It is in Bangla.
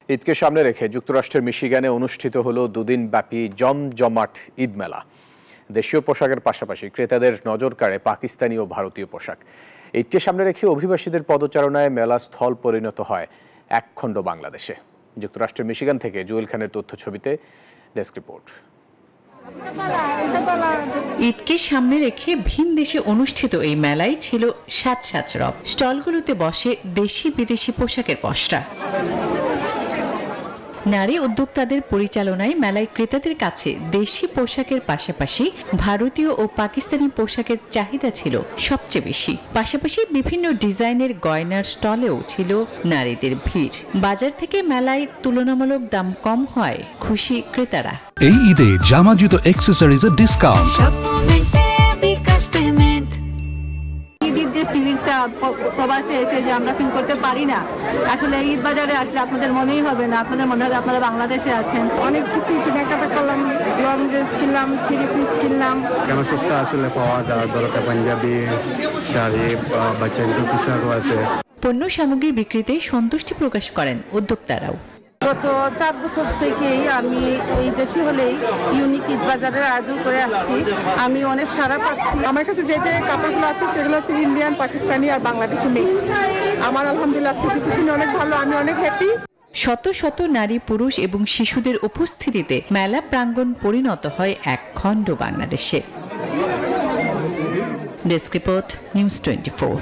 ঈদকে সামনে রেখে যুক্তরাষ্ট্রের মিশিগানে অনুষ্ঠিত হলো দুদিনব্যাপী জমজমাট ঈদ মেলা। দেশীয় পোশাকের পাশাপাশি ক্রেতাদের নজর কাড়ে পাকিস্তানি ও ভারতীয় পোশাক। ঈদকে সামনে রেখে অভিবাসীদের পদচারণায় মেলা স্থল পরিণত হয় একখণ্ড বাংলাদেশে। যুক্তরাষ্ট্রের মিশিগান থেকে জুয়েল খানের তথ্য ছবিতে ডেস্ক রিপোর্ট। ঈদকে সামনে রেখে ভিন দেশে অনুষ্ঠিত এই মেলায় ছিল সাজ রব। স্টলগুলোতে বসে দেশি বিদেশি পোশাকের পসরা। নারী উদ্যোক্তাদের পরিচালনায় মেলায় ক্রেতাদের কাছে দেশি পোশাকের পাশাপাশি ভারতীয় ও পাকিস্তানি পোশাকের চাহিদা ছিল সবচেয়ে বেশি। পাশাপাশি বিভিন্ন ডিজাইনের গয়নার স্টলেও ছিল নারীদের ভিড়। বাজার থেকে মেলায় তুলনামূলক দাম কম হয় খুশি ক্রেতারা। এই ঈদে জামা জুতো অ্যাকসেসরিজের ডিসকাউন্ট। প্রবাসে এসে যে আমরা ফিল করতে পারি না, আসলে ঈদ বাজারে আসলে আপনাদের মনেই হবে না, আপনাদের মনে হবে আপনারা বাংলাদেশে আছেন। অনেক কিছু কেনাকাটা করলাম, লং ড্রেস কিনলাম, থ্রি পিস কিনলাম। কেন সস্তা আসলে পাওয়া যায়, দরকার পাঞ্জাবি শাড়ি, বাচ্চাদের পোশাকও আছে। পণ্য সামগ্রী বিক্রিতে সন্তুষ্টি প্রকাশ করেন উদ্যোক্তারাও। গত 4 বছর থেকেই আমি এই দেশে হলেই ইউনিক ঈদ বাজারের আয়োজন করে আসছি। আমি অনেক সাড়া পাচ্ছি। আমার কাছে যে কাপড়গুলো আছে সেগুলো হচ্ছে ইন্ডিয়ান, পাকিস্তানি আর বাংলাদেশি মিক্স। আমার আলহামদুলিল্লাহ শুনে অনেক ভালো, আমি অনেক হ্যাপি। শত শত নারী, পুরুষ এবং শিশুদের উপস্থিতিতে মেলা প্রাঙ্গণ পরিণত হয় একখণ্ড বাংলাদেশে। Desk report, news 24।